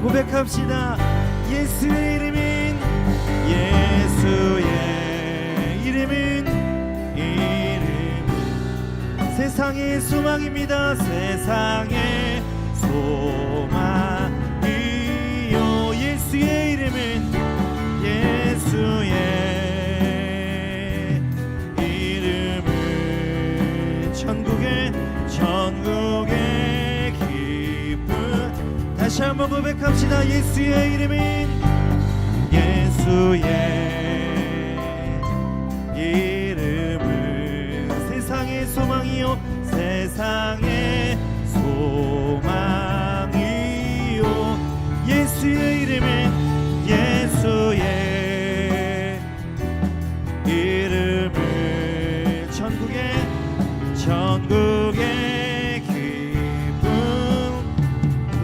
고백합시다. 예수의 이름은 세상의 소망입니다. 세상의 소망이요. 예수의 이름은 천국의 기쁨. 다시 한번 고백합시다. 예수의 이름은 세상의 소망이요. 세상의 소망이요. 예수의 이름은 천국의 기쁨.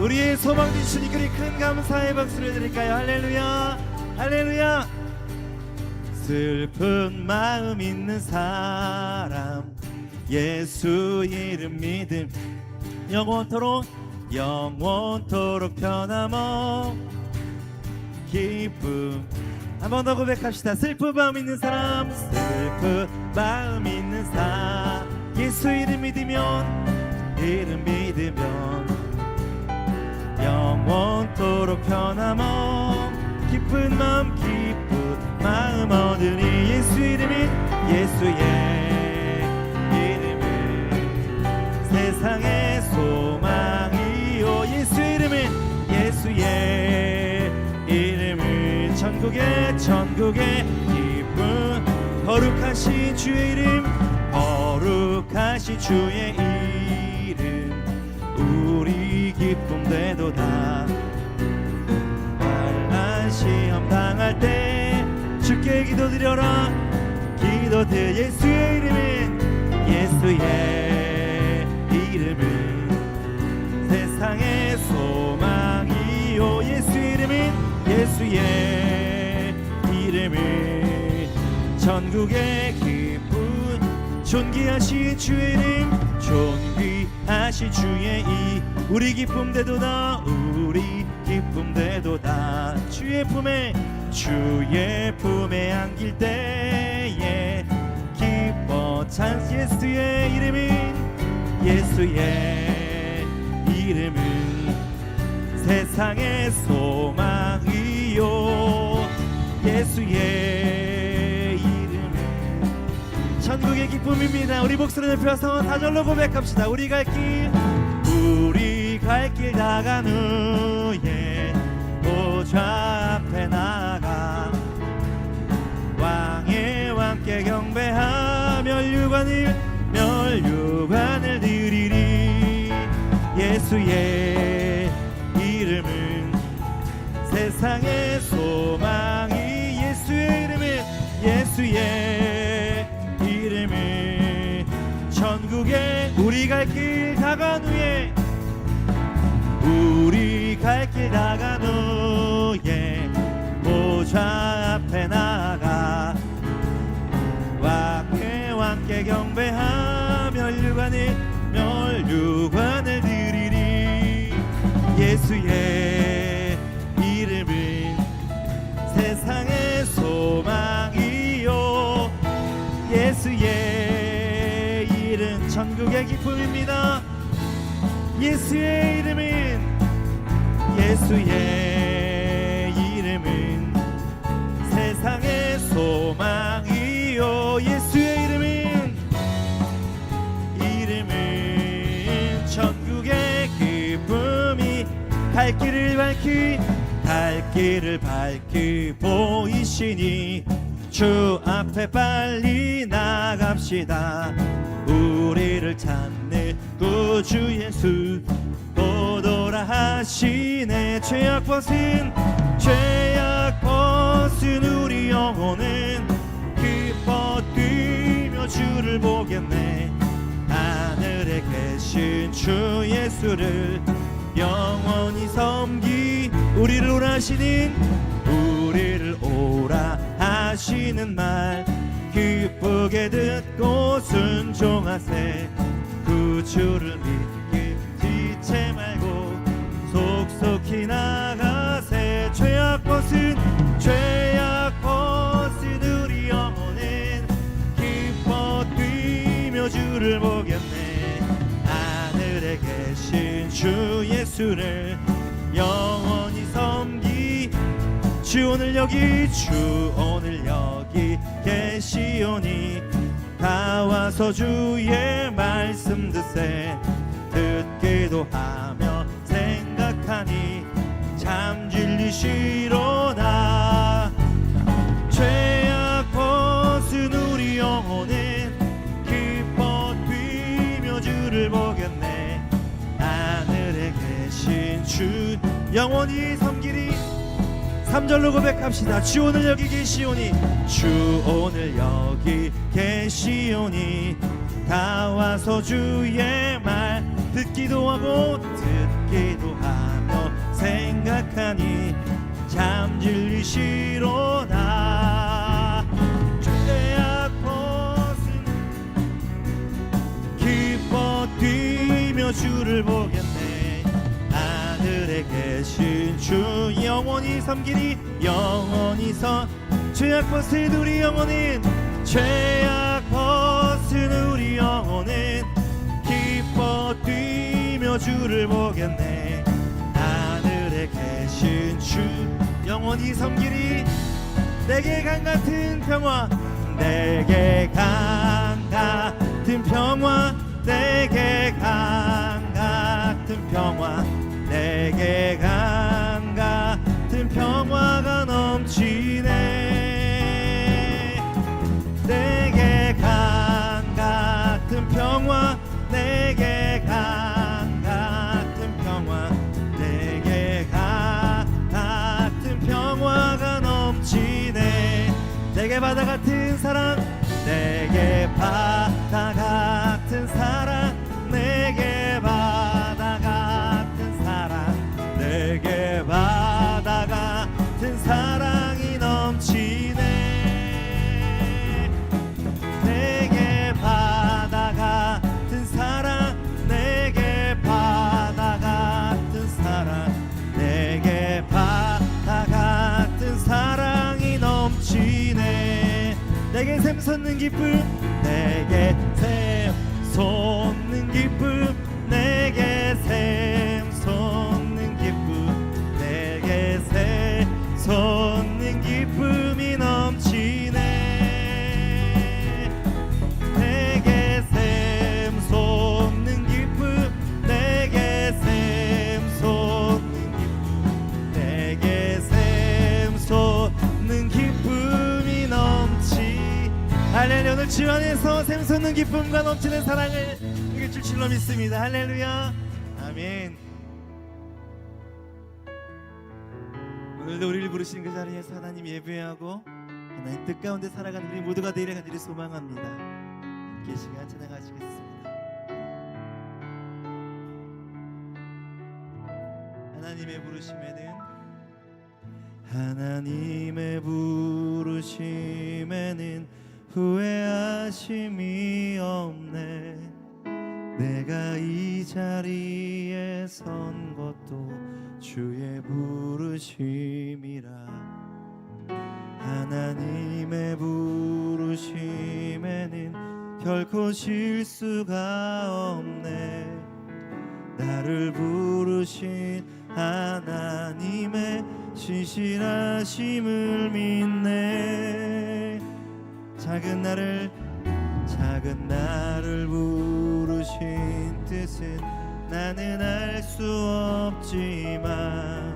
우리의 소망 되시니 그리 큰 감사의 박수를 드릴까요? 할렐루야, 할렐루야. 슬픈 마음 있는 사람 예수 이름 믿음 영원토록 변함없 기쁨. 한 번 더 고백합시다. 슬픈 마음 있는 사람, 슬픈 마음 있는 사람 예수 이름 믿으면 영원토록 변함없 기쁜 마음 얻으니 예수 이름은 세상의 소망이요. 예수의 이름은 천국의 기쁨. 거룩하신 주의 이름 우리 기쁨 되도다. 환난 시험 당할 때 주께 기도드려라. 예수의 이름은 세상의 소망이요. 예수의 이름은 천국의 기쁨. 존귀하신 주의 이름 우리 기쁨 되도다. 주의 품에 안길 때에 기뻐 찬 예수의 이름은 세상의 소망이요. 예수의 이름은 천국의 기쁨입니다. 우리 목소리 높여서 다절로 고백합시다. 우리 갈 길 나간 후에 보좌 앞에 나가 왕의 왕께 경배하며 멸류관을 드리리. 예수의 이름은 세상의 소망이 예수의 이름은 천국에 우리 갈 길 나간 후에 보좌 앞에 나가 왕께 경배하며 멸류관을 드리리. 예수의 이름은 세상의 소망이요. 예수의 이름 천국의 기쁨입니다. 예수의 이름은 세상의 소망이요. 예수의 이름은 천국의 기쁨이 갈 길을 밝히 보이시니 주 앞에 빨리 나갑시다. 우리를 찾는 구주 예수 오더라 하시네. 죄악 벗은 우리 영혼은 기뻐 뛰며 주를 보겠네. 하늘에 계신 주 예수를 영원히 섬기 우리를 오라 하시는 말 기쁘게 듣고 순종하세. 구주를 믿기 지체 말고 속속히 나가 계신 주 예수를 영원히 섬기. 주 오늘 여기 계시오니 다 와서 주의 말씀 듣기도 하며 생각하니 참 진리시로다. 죄악 벗은 우리 영혼은 기뻐 뛰며 주를 보겠네. 하늘에 계신 주 영원히 섬기리. 3절로 고백합시다. 주 오늘 여기 계시오니 주 오늘 여기 계시오니 다 와서 주의 말 듣기도 하고 생각하니 참 진리시로다. 죄악 벗은 기뻐 뛰며 주를 보겠네. 하늘에 계신 주 영원히 섬기리. 죄악 벗은 우리 영혼은 기뻐 뛰며 주를 보겠네. 하늘에 계신 주 영원히 섬기리. 내게 강 같은 평화, 내게 강 같은 평화, 내게 강 같은 평화, 내게 강 같은 평화가 넘치네. 내게 강 같은 평화, 내게 강 같은 평화, 내게 강 같은 평화가 넘치네. 내게 바다 같은 사랑, 내게 바다 같은 사랑, 내게 바다 같은 사랑, 내게 바다 같은 사랑이 넘치네. 내게 바다 같은 사랑, 내게 바다 같은 사랑, 내게 바다 같은 사랑이 넘치네. 내게 샘솟는 기쁨, 내게 샘솟는 기쁨, 내게 샘솟는 기쁨, 내게 샘솟는 기쁨이 넘치네. 내게 샘솟는 기쁨, 내게 샘솟는 기쁨, 내게 샘솟는 기쁨이 넘치. 할렐루야. 오늘 주 안에서 샘솟는 기쁨과 넘치는 사랑을 이길 줄로 믿습니다. 할렐루야. 아멘. 오늘도 우리를 부르신 그 자리에서 하나님 예배하고 하나님 뜻 가운데 살아가는 우리 모두가 되리라 간절히 소망합니다. 함께 시간 찬양하시겠습니다. 하나님의 부르심에는 후회하심이 없네. 내가 이 자리에 선 것도 주의 부르심이라. 하나님의 부르심에는 결코 실수가 없네. 나를 부르신 하나님의 신실하심을 믿네. 작은 나를 부르신 뜻은 나는 알 수 없지만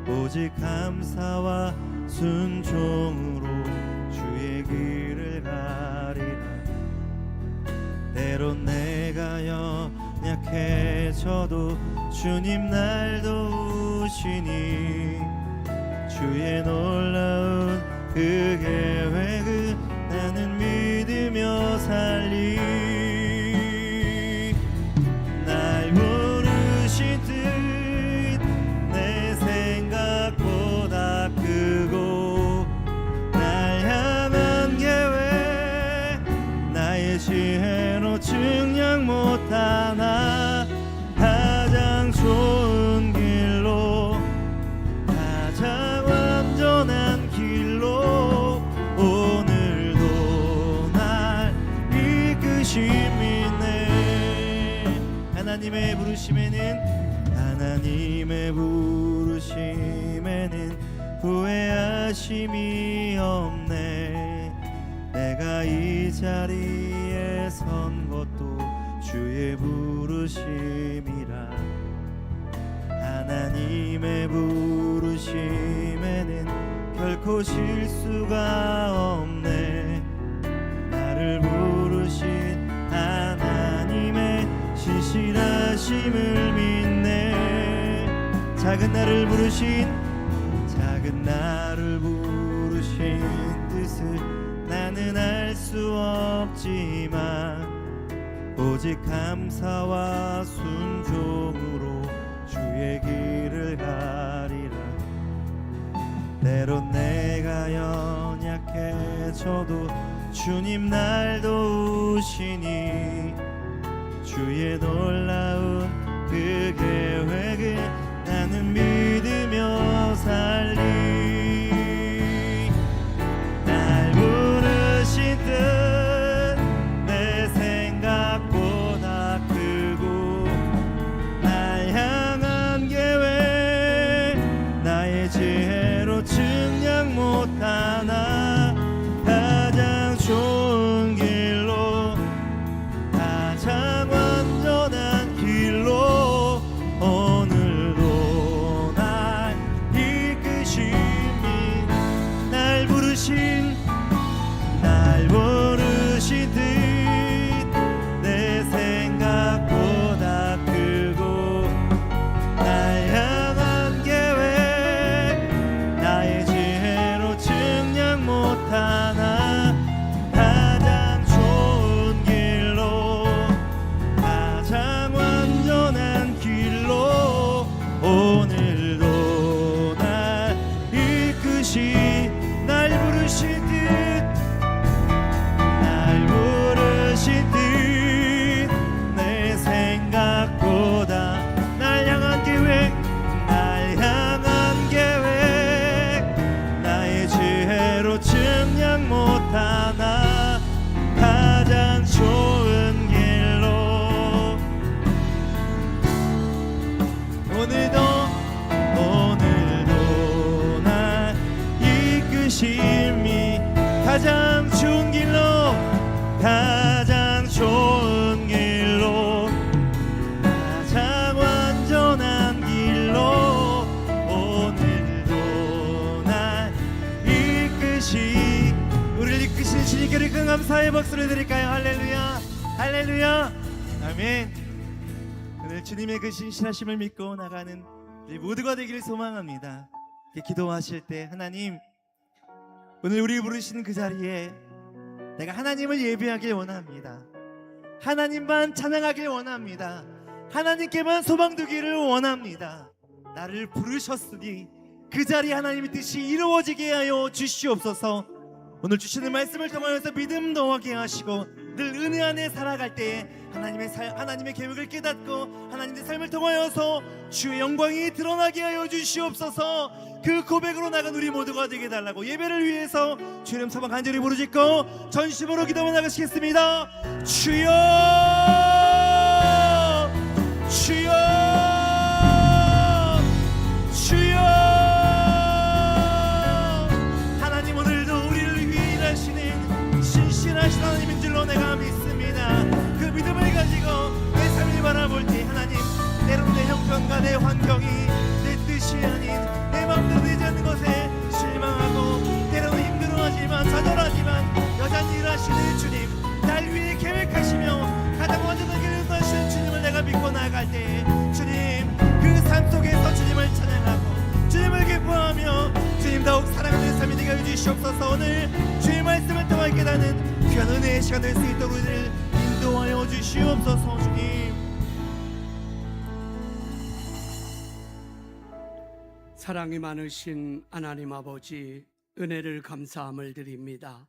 오직 감사와 순종으로 주의 길을 가리라. 때론 내가 연약해져도 주님 날 도우시니 주의 놀라운 그 계획을 나는 믿으며 살리. 날 부르신 뜻 내 생각보다 크고 날 향한 계획 나의 지혜로 측량 못하나. 가장 좋은 길로 가장 완전한 길로 오늘 하나님의 부르심에는 후회하심이 없네. 내가 이 자리에 선 것도 주의 부르심이라. 하나님의 부르심에는 결코 실수가 없네. 나를 부르신 하나님의 신실하심을 믿네. 작은 나를 부르신 뜻을 나는 알 수 없지만 오직 감사와 순종으로 주의 길을 가리라. 때론 내가 연약해져도 주님 날 도우시니 주의 놀라운 그 계획을 나는 믿으며 살리. 날 부르신 뜻 내 생각보다 크고 날 향한 계획 나의 지혜로 측량 못하나 가장 좋은 길로 가장 완전한 길로 오늘도 날 이끄심이 날 부르신 듯 내 생각보다 크고 날 향한 계획 나의 지혜로 측량 못하나 가장 좋은 길로 가장 완전한 길로 오늘도 날 이끄시. 날 부르신 듯 내 생각보다 날 향한 계획 나의 지혜로 측량 못하나 가장 좋은 길로 오늘도 날 이끄심이 가장 좋은 길로 가장 좋은 길로 가장 완전한 길로 오늘도 날 이끄시. 우리를 이끄신 주님께 큰 감사의 박수를 드릴까요? 할렐루야 할렐루야 아멘. 오늘 주님의 그 신실하심을 믿고 나가는 우리 모두가 되기를 소망합니다. 기도하실 때 하나님 오늘 우리 부르신 그 자리에 내가 하나님을 예배하길 원합니다. 하나님만 찬양하길 원합니다. 하나님께만 소망 두기를 원합니다. 나를 부르셨으니 그 자리에 하나님의 뜻이 이루어지게 하여 주시옵소서. 오늘 주시는 말씀을 통하여서 믿음 더하게 하시고 늘 은혜 안에 살아갈 때에 하나님의 계획을 깨닫고 하나님의 삶을 통하여서 주의 영광이 드러나게 하여 주시옵소서. 그 고백으로 나간 우리 모두가 되게 달라고 예배를 위해서 주의 이름 서방 간절히 부르짖고 전심으로 기도만 나가시겠습니다. 주여 주여 주여. 하나님 오늘도 우리를 위해 일하시는 신실하신 하나님인 줄로 내가 믿습니다. 그 믿음을 가지고 내 삶을 바라볼 때 하나님 때론 내 형편과 내 환경이 내 뜻이 아닌 내 마음대로 되지 않는 것에 실망하고 때로는 힘들어하지만 좌절하지만 여전히 일하시는 주님 날 위해 계획하시며 가장 완전한 길을 인도하시는 주님을 내가 믿고 나아갈 때 주님 그 삶 속에서 주님을 찬양하고 주님을 기뻐하며 주님 더욱 사랑하는 삶이 되게 해주시옵소서. 오늘 주의 말씀을 통해 깨닫는 귀한 은혜의 시간 될 수 있도록 우리를 인도하여 주시옵소서. 주님 사랑이 많으신 하나님 아버지 은혜를 감사함을 드립니다.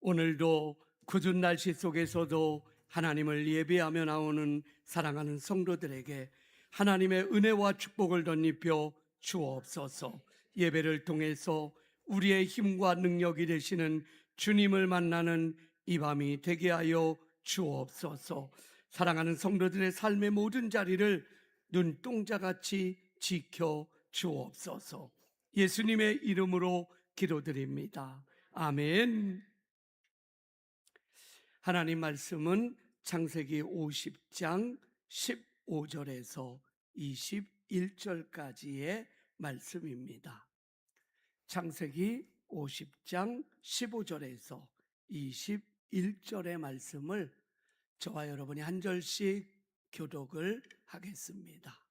오늘도 궂은 날씨 속에서도 하나님을 예배하며 나오는 사랑하는 성도들에게 하나님의 은혜와 축복을 덧입혀 주옵소서. 예배를 통해서 우리의 힘과 능력이 되시는 주님을 만나는 이 밤이 되게 하여 주옵소서. 사랑하는 성도들의 삶의 모든 자리를 눈동자같이 지켜 주옵소서. 예수님의 이름으로 기도드립니다. 아멘. 하나님 말씀은 창세기 50장 15절에서 21절까지의 말씀입니다. 창세기 50장 15절에서 21절의 말씀을 저와 여러분이 한 절씩 교독을 하겠습니다.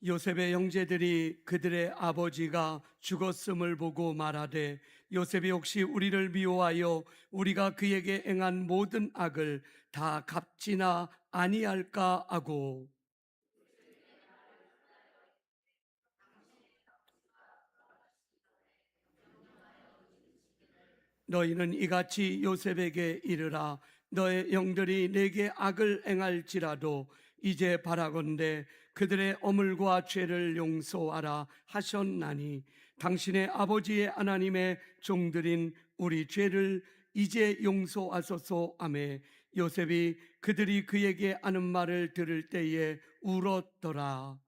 요셉의 형제들이 그들의 아버지가 죽었음을 보고 말하되 요셉이 혹시 우리를 미워하여 우리가 그에게 행한 모든 악을 다 갚지나 아니할까 하고, 너희는 이같이 요셉에게 이르라. 너의 형들이 내게 악을 행할지라도 이제 바라건대 그들의 어물과 죄를 용서하라 하셨나니 당신의 아버지의 하나님의 종들인 우리 죄를 이제 용서하소서 하매 요셉이 그들이 그에게 하는 말을 들을 때에 울었더라.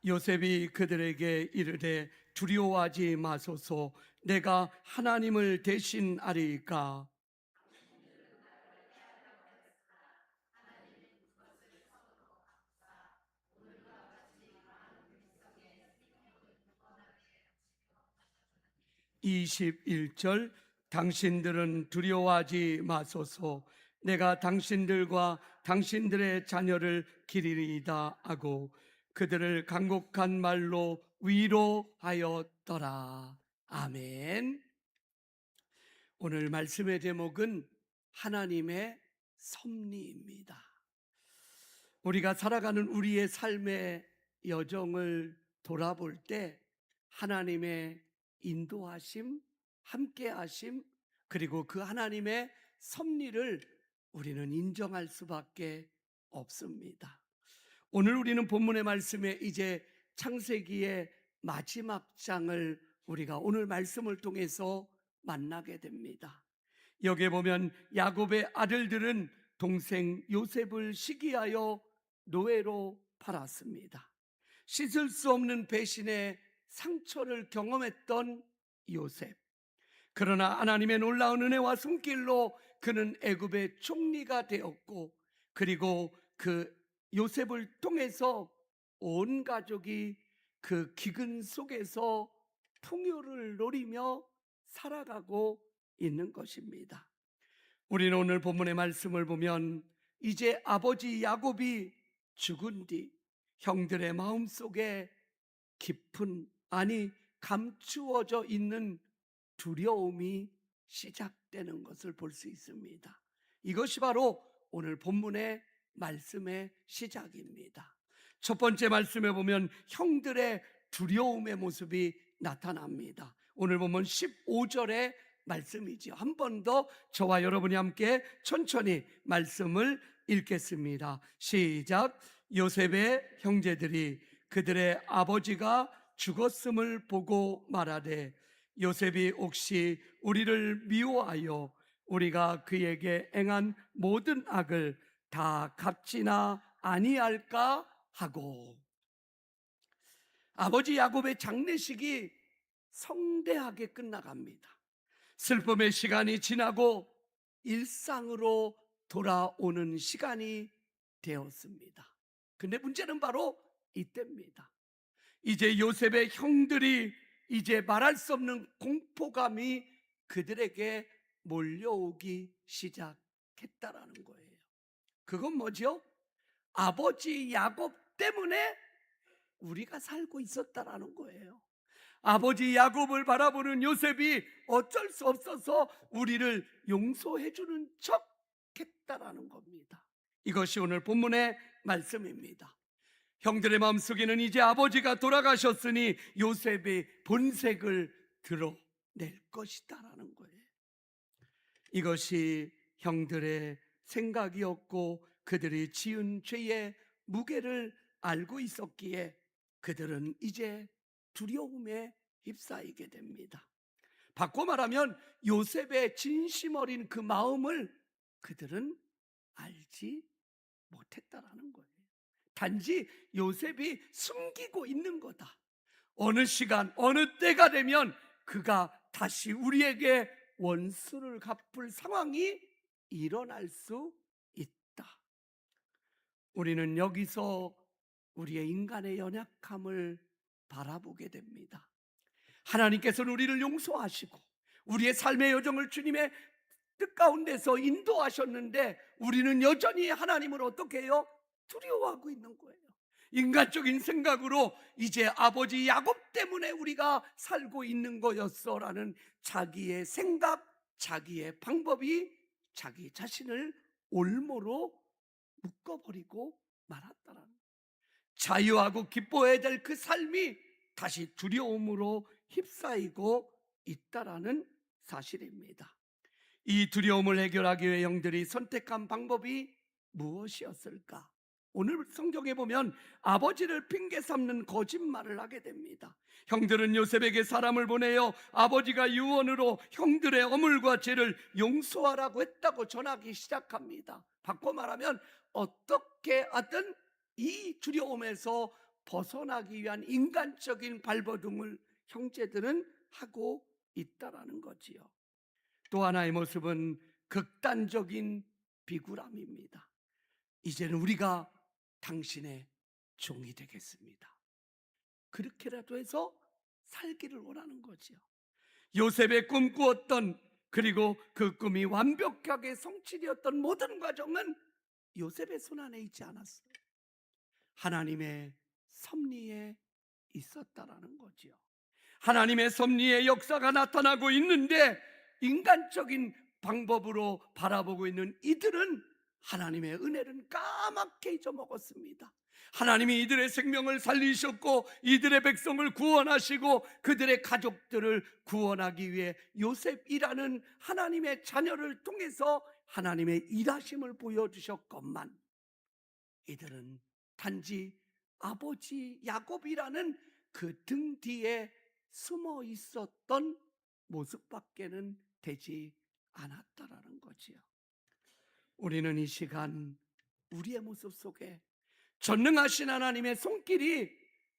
요셉이 그들에게 이르되 두려워하지 마소서. 내가 하나님을 대신하리이까. 21절 당신들은 두려워하지 마소서. 내가 당신들과 당신들의 자녀를 기리리이다 하고 그들을 간곡한 말로 위로하였더라. 아멘. 오늘 말씀의 제목은 하나님의 섭리입니다. 우리가 살아가는 우리의 삶의 여정을 돌아볼 때 하나님의 인도하심, 함께하심, 그리고 그 하나님의 섭리를 우리는 인정할 수밖에 없습니다. 오늘 우리는 본문의 말씀에 이제 창세기의 마지막 장을 우리가 오늘 말씀을 통해서 만나게 됩니다. 여기에 보면 야곱의 아들들은 동생 요셉을 시기하여 노예로 팔았습니다. 씻을 수 없는 배신의 상처를 경험했던 요셉. 그러나 하나님의 놀라운 은혜와 손길로 그는 애굽의 총리가 되었고, 그리고 그 요셉을 통해서 온 가족이 그 기근 속에서 풍요를 누리며 살아가고 있는 것입니다. 우리는 오늘 본문의 말씀을 보면 이제 아버지 야곱이 죽은 뒤 형들의 마음속에 깊은, 아니 감추어져 있는 두려움이 시작되는 것을 볼 수 있습니다. 이것이 바로 오늘 본문의 말씀의 시작입니다. 첫 번째 말씀에 보면 형들의 두려움의 모습이 나타납니다. 오늘 보면 15절의 말씀이지요. 한 번 더 저와 여러분이 함께 천천히 말씀을 읽겠습니다. 시작. 요셉의 형제들이 그들의 아버지가 죽었음을 보고 말하되 요셉이 혹시 우리를 미워하여 우리가 그에게 행한 모든 악을 다 갚지나 아니할까 하고, 아버지 야곱의 장례식이 성대하게 끝나갑니다. 슬픔의 시간이 지나고 일상으로 돌아오는 시간이 되었습니다. 근데 문제는 바로 이때입니다. 이제 요셉의 형들이 이제 말할 수 없는 공포감이 그들에게 몰려오기 시작했다라는 거예요. 그건 뭐죠? 아버지 야곱 때문에 우리가 살고 있었다라는 거예요. 아버지 야곱을 바라보는 요셉이 어쩔 수 없어서 우리를 용서해 주는 척 했다라는 겁니다. 이것이 오늘 본문의 말씀입니다. 형들의 마음속에는 이제 아버지가 돌아가셨으니 요셉의 본색을 드러낼 것이다라는 거예요. 이것이 형들의 생각이었고 그들이 지은 죄의 무게를 알고 있었기에 그들은 이제 두려움에 휩싸이게 됩니다. 바꿔 말하면 요셉의 진심 어린 그 마음을 그들은 알지 못했다라는 거예요. 단지 요셉이 숨기고 있는 거다. 어느 시간, 어느 때가 되면 그가 다시 우리에게 원수를 갚을 상황이 일어날 수 있다. 우리는 여기서 우리의 인간의 연약함을 바라보게 됩니다. 하나님께서는 우리를 용서하시고 우리의 삶의 여정을 주님의 뜻 가운데서 인도하셨는데 우리는 여전히 하나님을 어떻게 해요? 두려워하고 있는 거예요. 인간적인 생각으로 이제 아버지 야곱 때문에 우리가 살고 있는 거였어라는 자기의 생각, 자기의 방법이 자기 자신을 올무로 묶어버리고 말았다라는 거예요. 자유하고 기뻐해야 될 그 삶이 다시 두려움으로 휩싸이고 있다라는 사실입니다. 이 두려움을 해결하기 위해 형들이 선택한 방법이 무엇이었을까? 오늘 성경에 보면 아버지를 핑계 삼는 거짓말을 하게 됩니다. 형들은 요셉에게 사람을 보내어 아버지가 유언으로 형들의 어물과 죄를 용서하라고 했다고 전하기 시작합니다. 바꿔 말하면 어떻게 하든 이 두려움에서 벗어나기 위한 인간적인 발버둥을 형제들은 하고 있다라는 거지요. 또 하나의 모습은 극단적인 비굴함입니다. 이제는 우리가 당신의 종이 되겠습니다. 그렇게라도 해서 살기를 원하는 거지요. 요셉의 꿈꾸었던, 그리고 그 꿈이 완벽하게 성취되었던 모든 과정은 요셉의 손 안에 있지 않았어요. 하나님의 섭리에 있었다라는 거지요. 하나님의 섭리의 역사가 나타나고 있는데 인간적인 방법으로 바라보고 있는 이들은 하나님의 은혜를 까맣게 잊어먹었습니다. 하나님이 이들의 생명을 살리셨고 이들의 백성을 구원하시고 그들의 가족들을 구원하기 위해 요셉이라는 하나님의 자녀를 통해서 하나님의 일하심을 보여주셨건만 이들은 단지 아버지 야곱이라는 그 등 뒤에 숨어 있었던 모습밖에는 되지 않았다라는 거지요. 우리는 이 시간 우리의 모습 속에 전능하신 하나님의 손길이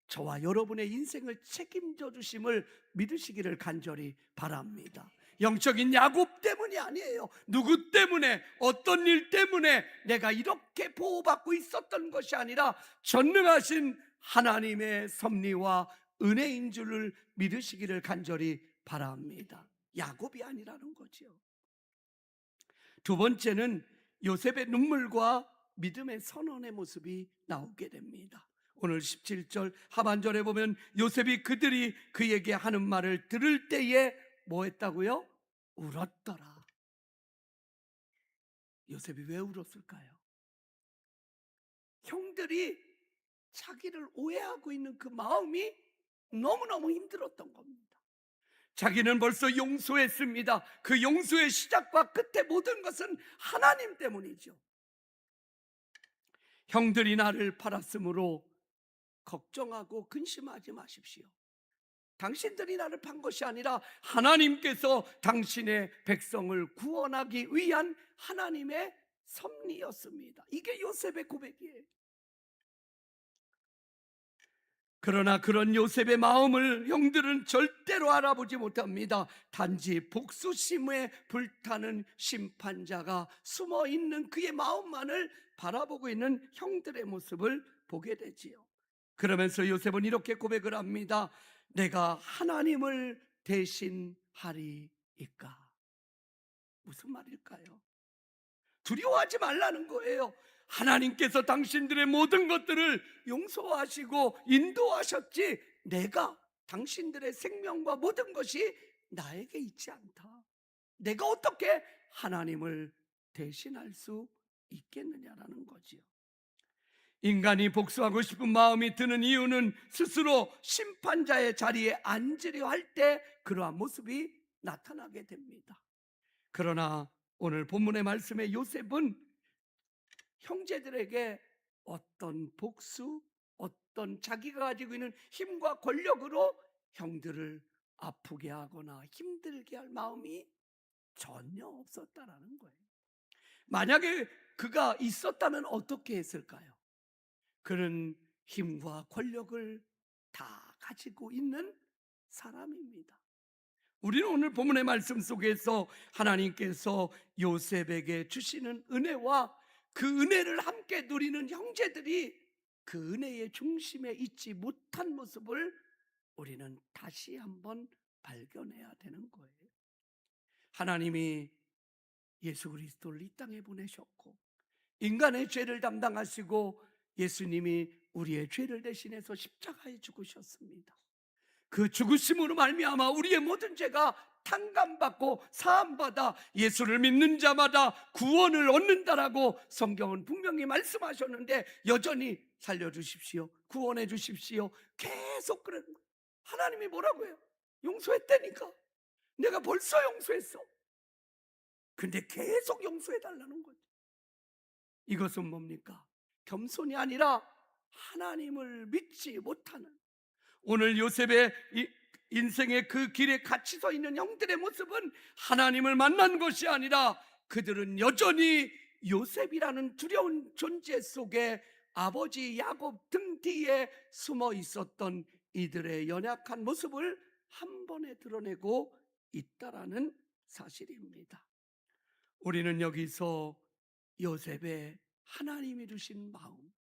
저와 여러분의 인생을 책임져 주심을 믿으시기를 간절히 바랍니다. 영적인 야곱 때문이 아니에요. 누구 때문에, 어떤 일 때문에 내가 이렇게 보호받고 있었던 것이 아니라 전능하신 하나님의 섭리와 은혜인 줄을 믿으시기를 간절히 바랍니다. 야곱이 아니라는 거죠. 두 번째는 요셉의 눈물과 믿음의 선언의 모습이 나오게 됩니다. 오늘 17절 하반절에 보면 요셉이 그들이 그에게 하는 말을 들을 때에 뭐 했다고요? 울었더라. 요셉이 왜 울었을까요? 형들이 자기를 오해하고 있는 그 마음이 너무너무 힘들었던 겁니다. 자기는 벌써 용서했습니다. 그 용서의 시작과 끝의 모든 것은 하나님 때문이죠. 형들이 나를 팔았으므로 걱정하고 근심하지 마십시오. 당신들이 나를 판 것이 아니라 하나님께서 당신의 백성을 구원하기 위한 하나님의 섭리였습니다. 이게 요셉의 고백이에요. 그러나 그런 요셉의 마음을 형들은 절대로 알아보지 못합니다. 단지 복수심에 불타는 심판자가 숨어있는 그의 마음만을 바라보고 있는 형들의 모습을 보게 되지요. 그러면서 요셉은 이렇게 고백을 합니다. 내가 하나님을 대신하리이까. 무슨 말일까요? 두려워하지 말라는 거예요. 하나님께서 당신들의 모든 것들을 용서하시고 인도하셨지 내가 당신들의 생명과 모든 것이 나에게 있지 않다. 내가 어떻게 하나님을 대신할 수 있겠느냐라는 거지요. 인간이 복수하고 싶은 마음이 드는 이유는 스스로 심판자의 자리에 앉으려 할 때 그러한 모습이 나타나게 됩니다. 그러나 오늘 본문의 말씀에 요셉은 형제들에게 어떤 복수, 있었던 자기가 가지고 있는 힘과 권력으로 형들을 아프게 하거나 힘들게 할 마음이 전혀 없었다라는 거예요. 만약에 그가 있었다면 어떻게 했을까요? 그는 힘과 권력을 다 가지고 있는 사람입니다. 우리는 오늘 본문의 말씀 속에서 하나님께서 요셉에게 주시는 은혜와 그 은혜를 함께 누리는 형제들이 그 은혜의 중심에 있지 못한 모습을 우리는 다시 한번 발견해야 되는 거예요. 하나님이 예수 그리스도를 이 땅에 보내셨고 인간의 죄를 담당하시고 예수님이 우리의 죄를 대신해서 십자가에 죽으셨습니다. 그 죽으심으로 말미암아 우리의 모든 죄가 탕감받고 사함받아 예수를 믿는 자마다 구원을 얻는다라고 성경은 분명히 말씀하셨는데 여전히 살려주십시오, 구원해 주십시오 계속 그러는 거예요. 하나님이 뭐라고 해요? 용서했다니까. 내가 벌써 용서했어. 근데 계속 용서해달라는 거죠. 이것은 뭡니까? 겸손이 아니라 하나님을 믿지 못하는, 오늘 요셉의 인생의 그 길에 같이 서 있는 형들의 모습은 하나님을 만난 것이 아니라 그들은 여전히 요셉이라는 두려운 존재 속에 아버지 야곱 등 뒤에 숨어 있었던 이들의 연약한 모습을 한 번에 드러내고 있다라는 사실입니다. 우리는 여기서 요셉의 하나님이 주신 마음,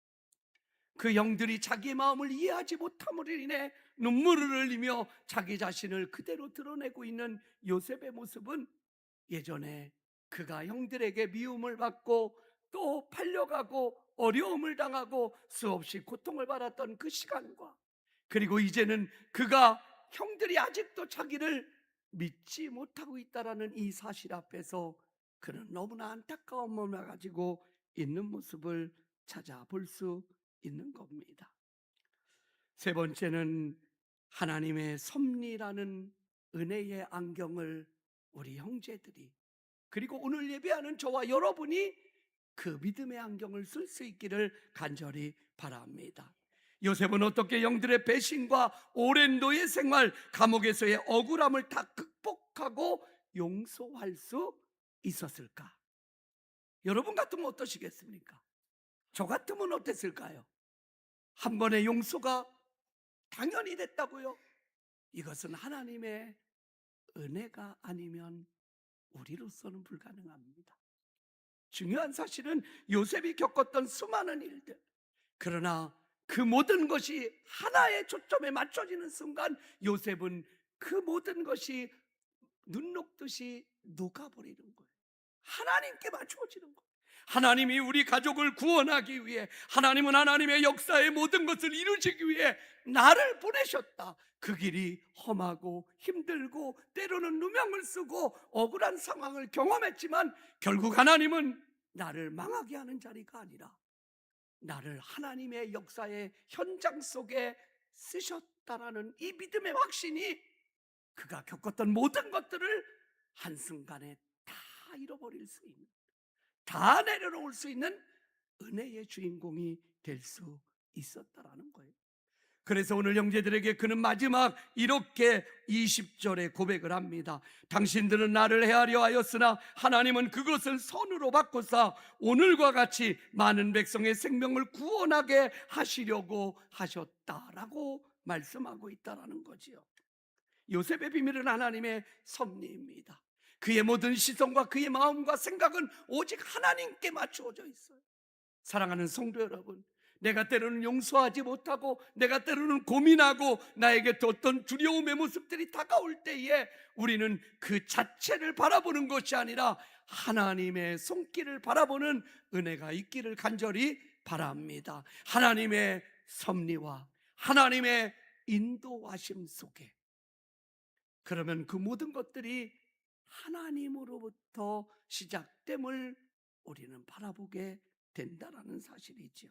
그 형들이 자기의 마음을 이해하지 못함으로 인해 눈물을 흘리며 자기 자신을 그대로 드러내고 있는 요셉의 모습은 예전에 그가 형들에게 미움을 받고 또 팔려가고 어려움을 당하고 수없이 고통을 받았던 그 시간과, 그리고 이제는 그가 형들이 아직도 자기를 믿지 못하고 있다라는 이 사실 앞에서 그는 너무나 안타까운 마음을 가지고 있는 모습을 찾아볼 수 있는 겁니다. 세 번째는 하나님의 섭리라는 은혜의 안경을 우리 형제들이, 그리고 오늘 예배하는 저와 여러분이 그 믿음의 안경을 쓸 수 있기를 간절히 바랍니다. 요셉은 어떻게 형들의 배신과 오랜 노예 생활, 감옥에서의 억울함을 다 극복하고 용서할 수 있었을까? 여러분 같으면 어떠시겠습니까? 저 같으면 어땠을까요? 한 번의 용서가 당연히 됐다고요? 이것은 하나님의 은혜가 아니면 우리로서는 불가능합니다. 중요한 사실은 요셉이 겪었던 수많은 일들, 그러나 그 모든 것이 하나의 초점에 맞춰지는 순간 요셉은 그 모든 것이 눈 녹듯이 녹아버리는 거예요. 하나님께 맞춰지는 거예요. 하나님이 우리 가족을 구원하기 위해, 하나님은 하나님의 역사의 모든 것을 이루시기 위해 나를 보내셨다. 그 길이 험하고 힘들고 때로는 누명을 쓰고 억울한 상황을 경험했지만 결국 하나님은 나를 망하게 하는 자리가 아니라 나를 하나님의 역사의 현장 속에 쓰셨다라는 이 믿음의 확신이 그가 겪었던 모든 것들을 한순간에 다 잃어버릴 수 있는, 다 내려놓을 수 있는 은혜의 주인공이 될 수 있었다라는 거예요. 그래서 오늘 형제들에게 그는 마지막 이렇게 20절에 고백을 합니다. 당신들은 나를 해하려 하였으나 하나님은 그것을 선으로 바꾸사 오늘과 같이 많은 백성의 생명을 구원하게 하시려고 하셨다라고 말씀하고 있다라는 거지요. 요셉의 비밀은 하나님의 섭리입니다. 그의 모든 시선과 그의 마음과 생각은 오직 하나님께 맞추어져 있어요. 사랑하는 성도 여러분, 내가 때로는 용서하지 못하고 내가 때로는 고민하고 나에게 어떤 두려움의 모습들이 다가올 때에 우리는 그 자체를 바라보는 것이 아니라 하나님의 손길을 바라보는 은혜가 있기를 간절히 바랍니다. 하나님의 섭리와 하나님의 인도하심 속에, 그러면 그 모든 것들이 하나님으로부터 시작됨을 우리는 바라보게 된다라는 사실이지요.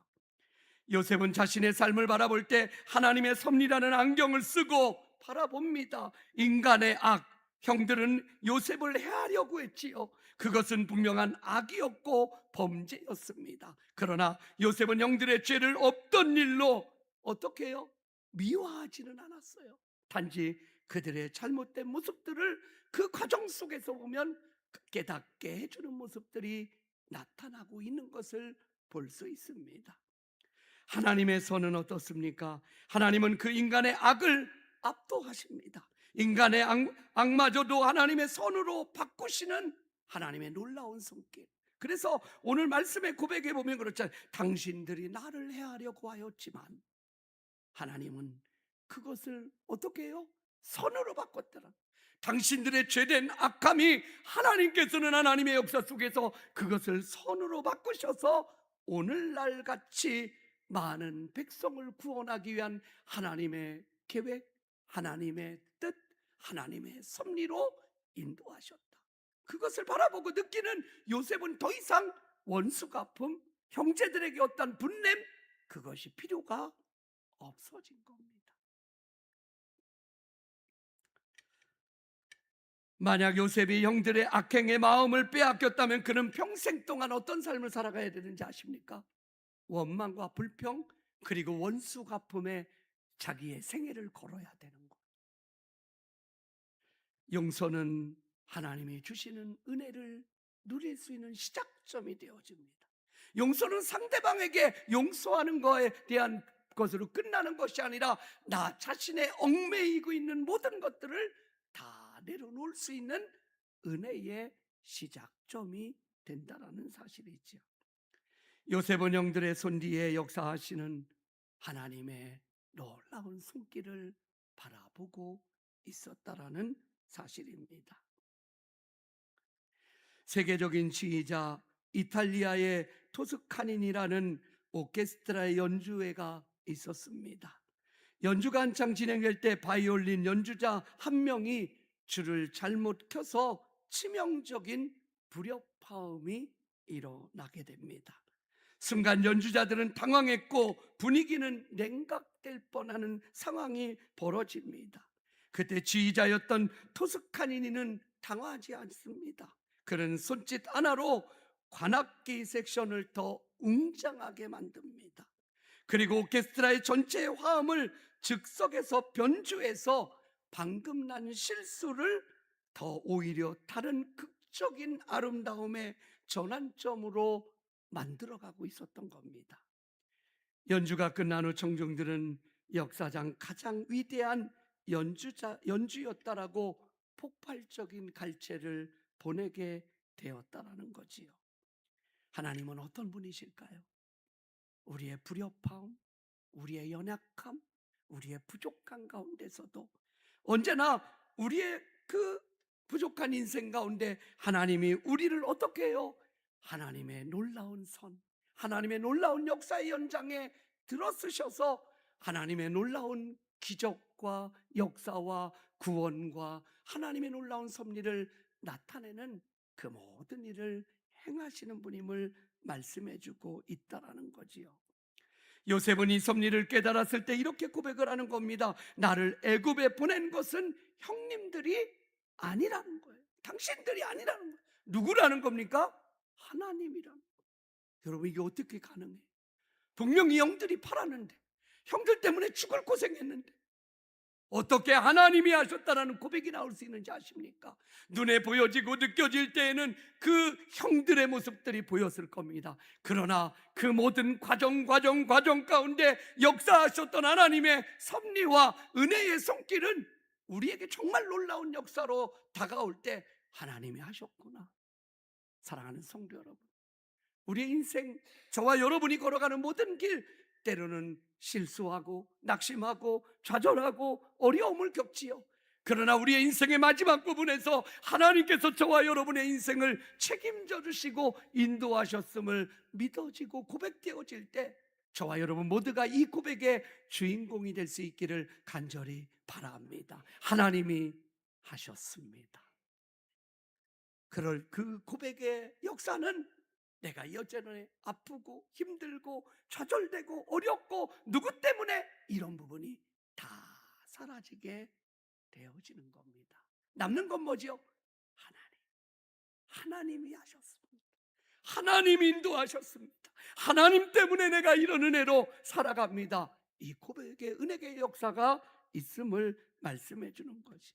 요셉은 자신의 삶을 바라볼 때 하나님의 섭리라는 안경을 쓰고 바라봅니다. 인간의 악, 형들은 요셉을 해하려고 했지요. 그것은 분명한 악이었고 범죄였습니다. 그러나 요셉은 형들의 죄를 없던 일로 어떻게 해요? 미워하지는 않았어요. 단지 그들의 잘못된 모습들을 그 과정 속에서 보면 깨닫게 해주는 모습들이 나타나고 있는 것을 볼 수 있습니다. 하나님의 손은 어떻습니까? 하나님은 그 인간의 악을 압도하십니다. 인간의 악마저도 하나님의 손으로 바꾸시는 하나님의 놀라운 손길. 그래서 오늘 말씀의 고백에 보면 그렇잖아요. 당신들이 나를 해하려고 하였지만 하나님은 그것을 어떻게 해요? 선으로 바꿨더라. 당신들의 죄된 악함이 하나님께서는 하나님의 역사 속에서 그것을 선으로 바꾸셔서 오늘날 같이 많은 백성을 구원하기 위한 하나님의 계획, 하나님의 뜻, 하나님의 섭리로 인도하셨다. 그것을 바라보고 느끼는 요셉은 더 이상 원수 갚음, 형제들에게 어떤 분냄, 그것이 필요가 없어진 겁니다. 만약 요셉이 형들의 악행의 마음을 빼앗겼다면 그는 평생 동안 어떤 삶을 살아가야 되는지 아십니까? 원망과 불평 그리고 원수 갚음에 자기의 생애를 걸어야 되는 것. 용서는 하나님이 주시는 은혜를 누릴 수 있는 시작점이 되어집니다. 용서는 상대방에게 용서하는 것에 대한 것으로 끝나는 것이 아니라 나 자신의 얽매이고 있는 모든 것들을 다 내려놓을 수 있는 은혜의 시작점이 된다라는 사실이죠. 요셉은 형들의 손 뒤에 역사하시는 하나님의 놀라운 손길을 바라보고 있었다라는 사실입니다. 세계적인 지휘자 이탈리아의 토스카닌이라는 오케스트라의 연주회가 있었습니다. 연주가 한창 진행될 때 바이올린 연주자 한 명이 줄을 잘못 켜서 치명적인 불협화음이 일어나게 됩니다. 순간 연주자들은 당황했고 분위기는 냉각될 뻔하는 상황이 벌어집니다. 그때 지휘자였던 토스카니니는 당황하지 않습니다. 그는 손짓 하나로 관악기 섹션을 더 웅장하게 만듭니다. 그리고 오케스트라의 전체 화음을 즉석에서 변주해서 방금 난 실수를 더 오히려 다른 극적인 아름다움의 전환점으로 만들어가고 있었던 겁니다. 연주가 끝난 후 청중들은 역사상 가장 위대한 연주였다라고 폭발적인 갈채를 보내게 되었다라는 거지요. 하나님은 어떤 분이실까요? 우리의 불협화음, 우리의 연약함, 우리의 부족한 가운데서도 언제나 우리의 그 부족한 인생 가운데 하나님이 우리를 어떻게 해요? 하나님의 놀라운 선, 하나님의 놀라운 역사의 연장에 들어서셔서 하나님의 놀라운 기적과 역사와 구원과 하나님의 놀라운 섭리를 나타내는 그 모든 일을 행하시는 분임을 말씀해주고 있다라는 거지요. 요셉은 이 섭리를 깨달았을 때 이렇게 고백을 하는 겁니다. 나를 애굽에 보낸 것은 형님들이 아니라는 거예요. 당신들이 아니라는 거예요. 누구라는 겁니까? 하나님이라는 거예요. 여러분, 이게 어떻게 가능해요? 분명히 형들이 팔았는데, 형들 때문에 죽을 고생했는데 어떻게 하나님이 하셨다라는 고백이 나올 수 있는지 아십니까? 눈에 보여지고 느껴질 때에는 그 형들의 모습들이 보였을 겁니다. 그러나 그 모든 과정 가운데 역사하셨던 하나님의 섭리와 은혜의 손길은 우리에게 정말 놀라운 역사로 다가올 때 하나님이 하셨구나. 사랑하는 성도 여러분, 우리의 인생, 저와 여러분이 걸어가는 모든 길, 때로는 실수하고 낙심하고 좌절하고 어려움을 겪지요. 그러나 우리의 인생의 마지막 부분에서 하나님께서 저와 여러분의 인생을 책임져 주시고 인도하셨음을 믿어지고 고백되어질 때 저와 여러분 모두가 이 고백의 주인공이 될 수 있기를 간절히 바랍니다. 하나님이 하셨습니다. 그럴 그 고백의 역사는 내가 여전히 아프고 힘들고 좌절되고 어렵고 누구 때문에 이런 부분이 다 사라지게 되어지는 겁니다. 남는 건 뭐죠? 하나님이 하셨습니다. 하나님이 인도하셨습니다. 하나님 때문에 내가 이런 은혜로 살아갑니다. 이 고백의 은혜의 역사가 있음을 말씀해 주는 거지.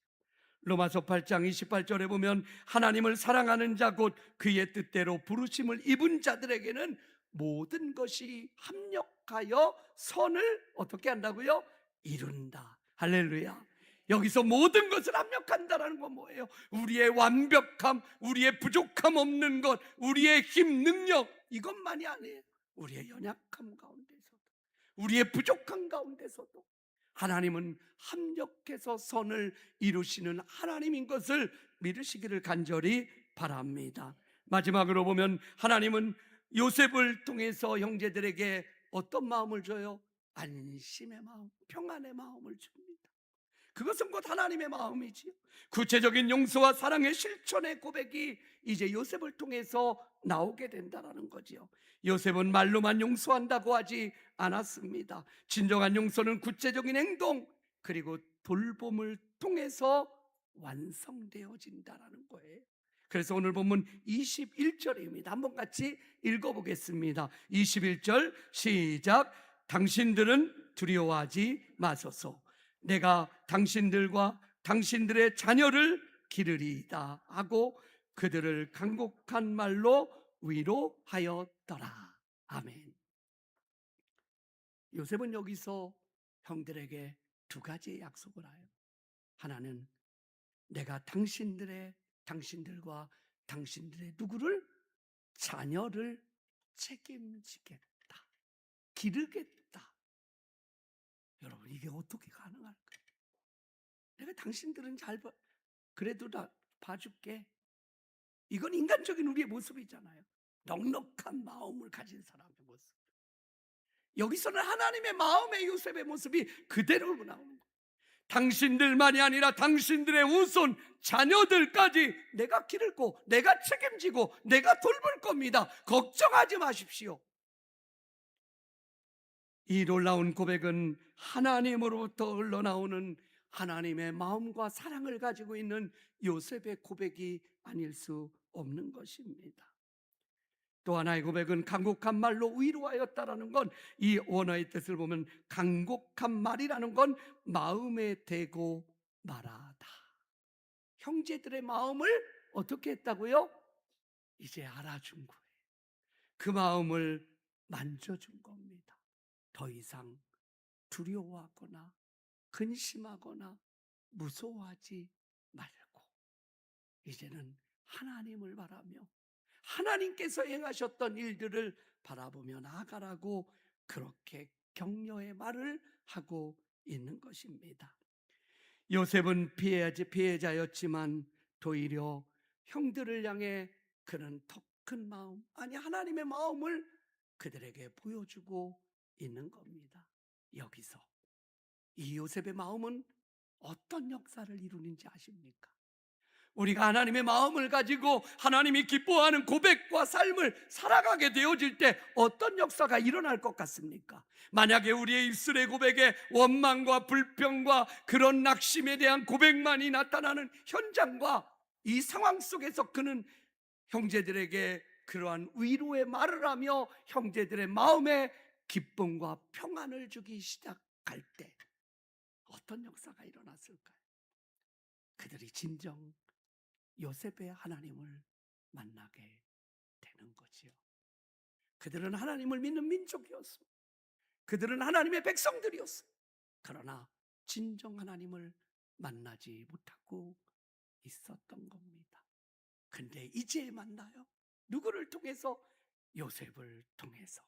로마서 8장 28절에 보면 하나님을 사랑하는 자 곧 그의 뜻대로 부르심을 입은 자들에게는 모든 것이 합력하여 선을 어떻게 한다고요? 이룬다. 할렐루야. 여기서 모든 것을 합력한다라는 건 뭐예요? 우리의 완벽함, 우리의 부족함 없는 것, 우리의 힘, 능력, 이것만이 아니에요. 우리의 연약함 가운데서도, 우리의 부족함 가운데서도 하나님은 합력해서 선을 이루시는 하나님인 것을 믿으시기를 간절히 바랍니다. 마지막으로 보면 하나님은 요셉을 통해서 형제들에게 어떤 마음을 줘요? 안심의 마음, 평안의 마음을 줍니다. 그것은 곧 하나님의 마음이지요. 구체적인 용서와 사랑의 실천의 고백이 이제 요셉을 통해서 나오게 된다는 거지요. 요셉은 말로만 용서한다고 하지 않았습니다. 진정한 용서는 구체적인 행동 그리고 돌봄을 통해서 완성되어진다는 거예요. 그래서 오늘 본문 21절입니다. 한번 같이 읽어보겠습니다. 21절 시작. 당신들은 두려워하지 마소서. 내가 당신들과 당신들의 자녀를 기르리이다 하고 그들을 간곡한 말로 위로하였더라. 아멘. 요셉은 여기서 형들에게 두 가지의 약속을 해요. 하나는 내가 당신들과 당신들의 누구를? 자녀를 책임지겠다, 기르겠다. 여러분, 이게 어떻게 가능할까요? 내가 당신들은 그래도 나 봐줄게. 이건 인간적인 우리의 모습이잖아요. 넉넉한 마음을 가진 사람의 모습. 여기서는 하나님의 마음의 요셉의 모습이 그대로 나오는 거예요. 당신들만이 아니라 당신들의 후손 자녀들까지 내가 기르고 내가 책임지고 내가 돌볼 겁니다. 걱정하지 마십시오. 이 놀라운 고백은 하나님으로부터 흘러나오는 하나님의 마음과 사랑을 가지고 있는 요셉의 고백이 아닐 수 없는 것입니다. 또 하나의 고백은 간곡한 말로 위로하였다라는 건, 이 원어의 뜻을 보면 간곡한 말이라는 건 마음에 대고 말하다. 형제들의 마음을 어떻게 했다고요? 이제 알아준 거예요. 그 마음을 만져준 겁니다. 더 이상 두려워하거나 근심하거나 무서워하지 말고 이제는 하나님을 바라며 하나님께서 행하셨던 일들을 바라보며 나아가라고 그렇게 격려의 말을 하고 있는 것입니다. 요셉은 피해자였지만 도리어 형들을 향해 그는 더 큰 마음, 아니 하나님의 마음을 그들에게 보여주고 있는 겁니다. 여기서 이 요셉의 마음은 어떤 역사를 이루는지 아십니까? 우리가 하나님의 마음을 가지고 하나님이 기뻐하는 고백과 삶을 살아가게 되어질 때 어떤 역사가 일어날 것 같습니까? 만약에 우리의 입술의 고백에 원망과 불평과 그런 낙심에 대한 고백만이 나타나는 현장과 이 상황 속에서 그는 형제들에게 그러한 위로의 말을 하며 형제들의 마음에 기쁨과 평안을 주기 시작할 때 어떤 역사가 일어났을까요? 그들이 진정 요셉의 하나님을 만나게 되는 거지요. 그들은 하나님을 믿는 민족이었습니다. 그들은 하나님의 백성들이었어요. 그러나 진정 하나님을 만나지 못하고 있었던 겁니다. 근데 이제 만나요. 누구를 통해서? 요셉을 통해서.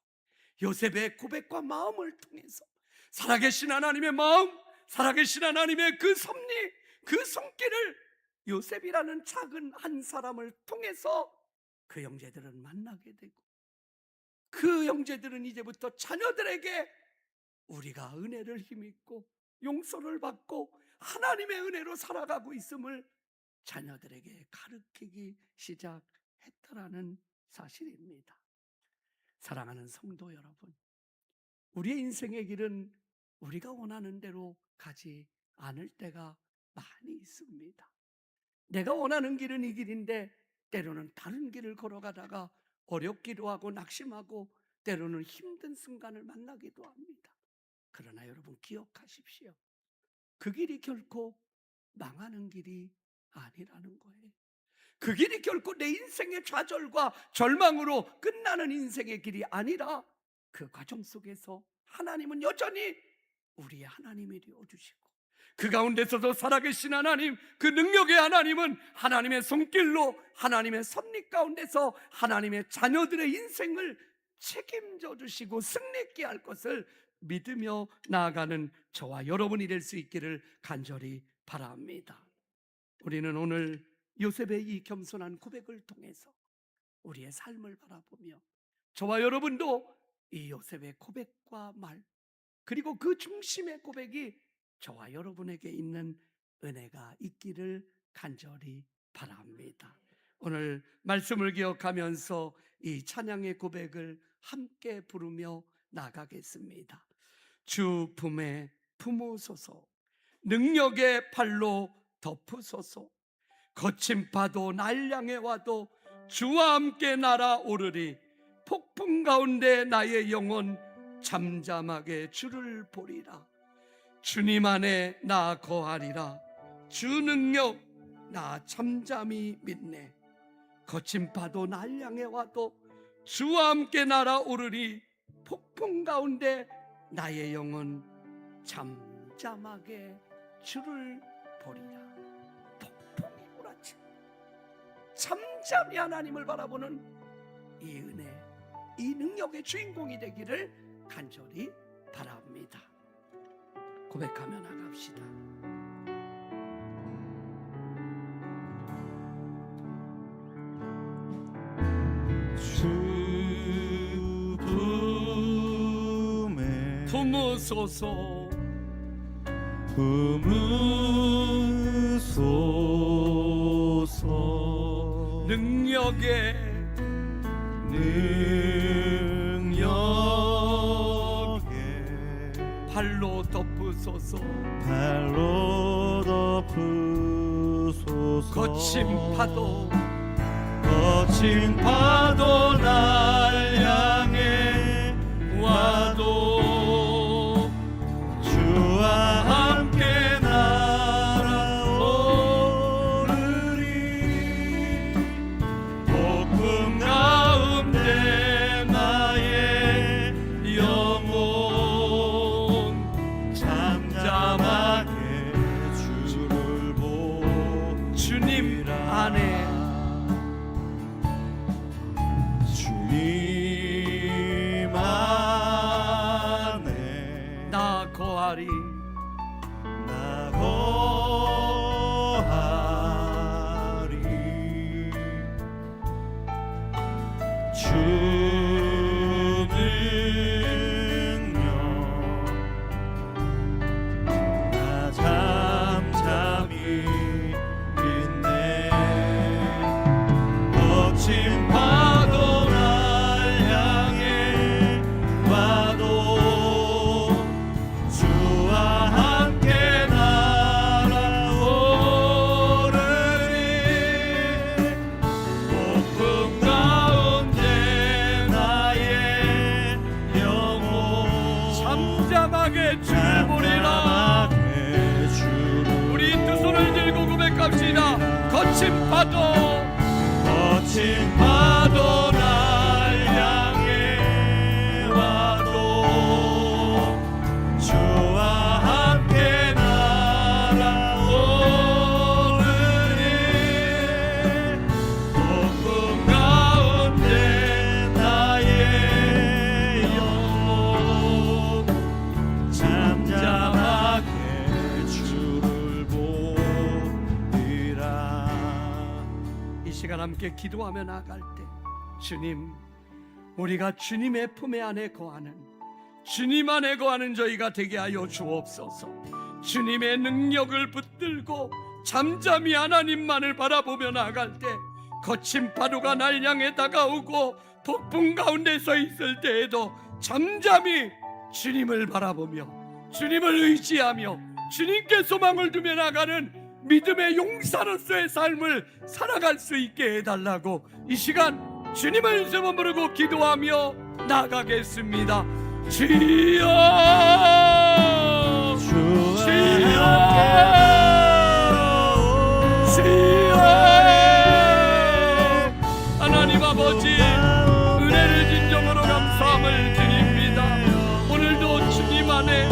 요셉의 고백과 마음을 통해서 살아계신 하나님의 마음, 살아계신 하나님의 그 섭리, 그 손길을 요셉이라는 작은 한 사람을 통해서 그 형제들은 만나게 되고, 그 형제들은 이제부터 자녀들에게 우리가 은혜를 힘입고 용서를 받고 하나님의 은혜로 살아가고 있음을 자녀들에게 가르치기 시작했다라는 사실입니다. 사랑하는 성도 여러분, 우리의 인생의 길은 우리가 원하는 대로 가지 않을 때가 많이 있습니다. 내가 원하는 길은 이 길인데 때로는 다른 길을 걸어가다가 어렵기도 하고 낙심하고 때로는 힘든 순간을 만나기도 합니다. 그러나 여러분 기억하십시오. 그 길이 결코 망하는 길이 아니라는 거예요. 그 길이 결코 내 인생의 좌절과 절망으로 끝나는 인생의 길이 아니라 그 과정 속에서 하나님은 여전히 우리의 하나님이 되어주시고, 그 가운데서도 살아계신 하나님, 그 능력의 하나님은 하나님의 손길로 하나님의 섭리 가운데서 하나님의 자녀들의 인생을 책임져 주시고 승리있게 할 것을 믿으며 나아가는 저와 여러분이 될 수 있기를 간절히 바랍니다. 우리는 오늘 요셉의 이 겸손한 고백을 통해서 우리의 삶을 바라보며 저와 여러분도 이 요셉의 고백과 말, 그리고 그 중심의 고백이 저와 여러분에게 있는 은혜가 있기를 간절히 바랍니다. 오늘 말씀을 기억하면서 이 찬양의 고백을 함께 부르며 나가겠습니다. 주 품에 품으소서, 능력의 팔로 덮으소서. 거친 파도 날 향해 와도 주와 함께 날아오르리. 폭풍 가운데 나의 영혼 잠잠하게 주를 보리라. 주님 안에 나 거하리라. 주 능력 나 잠잠히 믿네. 거친 파도 날 향해 와도 주와 함께 날아오르리. 폭풍 가운데 나의 영혼 잠잠하게 주를 보리라. 폭풍이 몰아치 잠잠히 하나님을 바라보는 이 은혜, 이 능력의 주인공이 되기를 간절히 바랍니다. 고백하며 나갑시다. 주 품에 품으소서, 품으소서. 능력의 발로 덮으소서. 발로 덮으소서. 거친 파도 날 향해 와도 주와 함께 날아오르리. 폭풍 가운데 나의 영혼 잠잠하게 주를 보리라. 주님 안에 나 거하리. 나 거하리. 주 능력 나 잠잠히 믿네. 거친 파도 날 향해 와도 주와 함께 날아오르리. 폭풍 가운데 나의 영혼 잠잠하게 주를 보리라. 우리 두 손을 들고 고백합시다. 거친 파도 날 향해 와도 주와 함께 날아오르리. 폭풍 가운데 나의 영혼 잠잠하게 주를 보리라. 이 시간 함께 기도하며 나갈 때, 주님, 우리가 주님의 품에 안에 거하는, 주님 안에 거하는 저희가 되게 하여 주옵소서. 주님의 능력을 붙들고 잠잠히 하나님만을 바라보며 나갈 때, 거친 파도가 날 향해 다가오고 폭풍 가운데 서 있을 때에도 잠잠히 주님을 바라보며 주님을 의지하며 주님께 소망을 두며 나가는 믿음의 용사로서의 삶을 살아갈 수 있게 해달라고 이 시간 주님을 세번 부르고 기도하며 나가겠습니다. 주여! 하나님 아버지, 은혜를 진정으로 감사함을 드립니다. 오늘도 주님 안에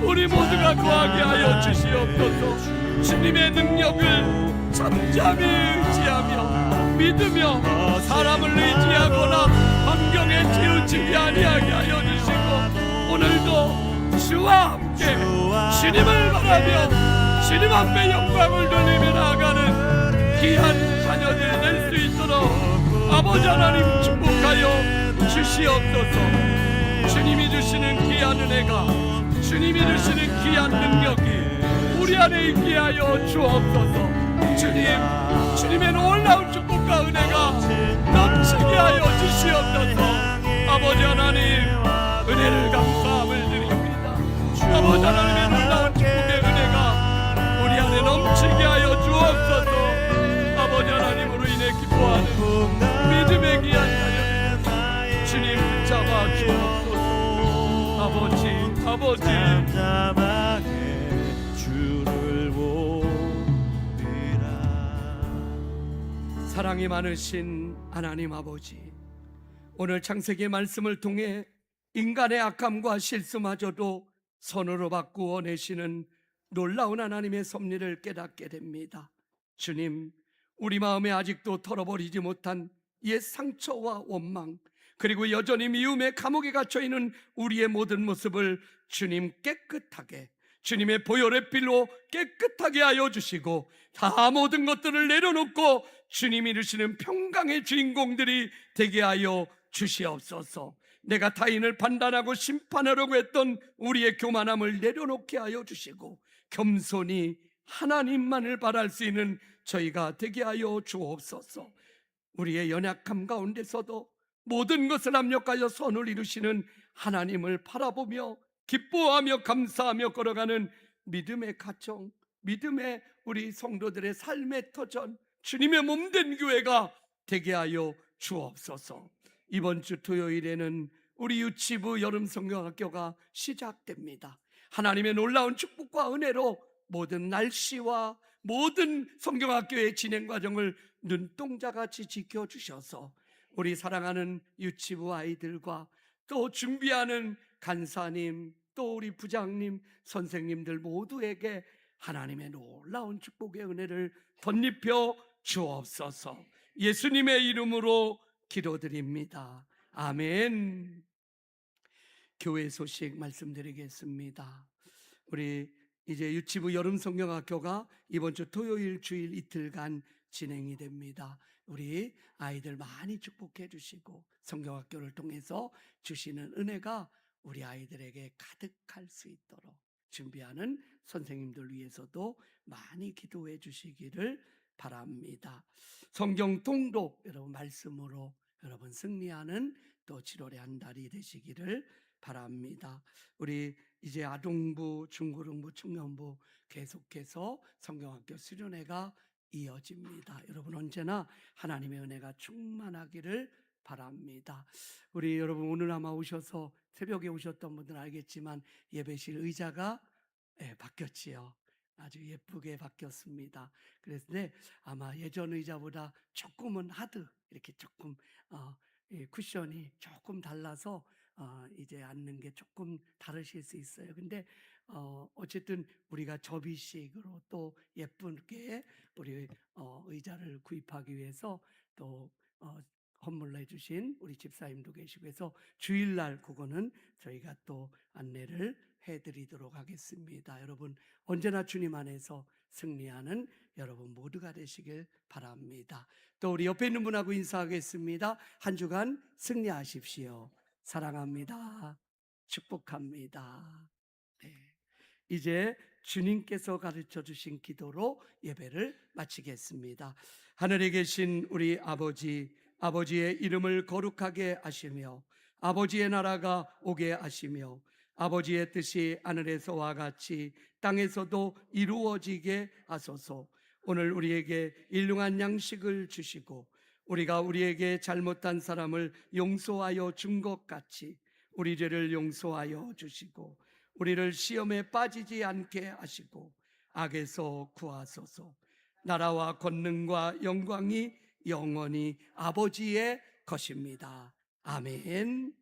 우리 모두가 거하게 하여 주시옵소서. 주님의 능력을 잠잠히 의지하며 믿으며 사람을 의지하거나 환경에 치우치지 아니하게 하여 주시고, 오늘도 주와 함께 주님을 바라며 주님 앞에 영광을 돌리며 나아가는 귀한 자녀들 될 수 있도록 아버지 하나님 축복하여 주시옵소서. 주님이 주시는 귀한 은혜가, 주님이 주시는 귀한 능력이 우리 안에 있게 하여 주옵소서. 주님, 주님의 놀라운 축복과 은혜가 넘치게 하여 주시옵소서. 아버지 하나님, 은혜를 감사함을 드립니다. 아버지 하나님의 놀라운 축복의 은혜가 우리 안에 넘치게 하여 주옵소서. 아버지 하나님으로 인해 기뻐하는 믿음의 귀한 자녀들 주님 붙잡아 주옵소서. 아버지 잠잠하게 주를 보리라. 사랑이 많으신 하나님 아버지, 오늘 창세기의 말씀을 통해 인간의 악함과 실수마저도 선으로 바꾸어 내시는 놀라운 하나님의 섭리를 깨닫게 됩니다. 주님, 우리 마음에 아직도 털어버리지 못한 옛 상처와 원망, 그리고 여전히 미움의 감옥에 갇혀있는 우리의 모든 모습을 주님 깨끗하게, 주님의 보혈의 피로 깨끗하게 하여 주시고, 다 모든 것들을 내려놓고 주님이 이루시는 평강의 주인공들이 되게 하여 주시옵소서. 내가 타인을 판단하고 심판하려고 했던 우리의 교만함을 내려놓게 하여 주시고, 겸손히 하나님만을 바랄 수 있는 저희가 되게 하여 주옵소서. 우리의 연약함 가운데서도 모든 것을 합력하여 선을 이루시는 하나님을 바라보며 기뻐하며 감사하며 걸어가는 믿음의 가정, 믿음의 우리 성도들의 삶의 터전, 주님의 몸된 교회가 되게 하여 주옵소서. 이번 주 토요일에는 우리 유치부 여름 성경학교가 시작됩니다. 하나님의 놀라운 축복과 은혜로 모든 날씨와 모든 성경학교의 진행 과정을 눈동자같이 지켜주셔서 우리 사랑하는 유치부 아이들과 또 준비하는 간사님, 또 우리 부장님, 선생님들 모두에게 하나님의 놀라운 축복의 은혜를 덧입혀 주옵소서. 예수님의 이름으로 기도드립니다. 아멘. 교회 소식 말씀드리겠습니다. 우리 이제 유치부 여름 성경학교가 이번 주 토요일 주일 이틀간 진행이 됩니다. 우리 아이들 많이 축복해 주시고 성경학교를 통해서 주시는 은혜가 우리 아이들에게 가득할 수 있도록 준비하는 선생님들 위해서도 많이 기도해 주시기를 바랍니다. 성경 통독 여러분 말씀으로 여러분 승리하는 또 7월의 한 달이 되시기를 바랍니다. 우리 이제 아동부, 중고등부, 청년부 계속해서 성경학교 수련회가 이어집니다. 여러분 언제나 하나님의 은혜가 충만하기를 바랍니다. 우리 여러분 오늘 아마 오셔서 새벽에 오셨던 분들은 알겠지만 예배실 의자가 바뀌었지요. 아주 예쁘게 바뀌었습니다. 그래서 아마 예전 의자보다 조금은 하드 이렇게 조금 쿠션이 조금 달라서 이제 앉는 게 조금 다르실 수 있어요. 근데 어쨌든 우리가 접이식으로 또 예쁘게 우리 의자를 구입하기 위해서 또 헌물로 해주신 우리 집사님도 계시고 해서 주일날 그거는 저희가 또 안내를 해드리도록 하겠습니다. 여러분 언제나 주님 안에서 승리하는 여러분 모두가 되시길 바랍니다. 또 우리 옆에 있는 분하고 인사하겠습니다. 한 주간 승리하십시오. 사랑합니다. 축복합니다. 네. 이제 주님께서 가르쳐 주신 기도로 예배를 마치겠습니다. 하늘에 계신 우리 아버지, 아버지의 이름을 거룩하게 하시며 아버지의 나라가 오게 하시며 아버지의 뜻이 하늘에서와 같이 땅에서도 이루어지게 하소서. 오늘 우리에게 일용할 양식을 주시고 우리가 우리에게 잘못한 사람을 용서하여 준 것 같이 우리 죄를 용서하여 주시고 우리를 시험에 빠지지 않게 하시고 악에서 구하소서. 나라와 권능과 영광이 영원히 아버지의 것입니다. 아멘.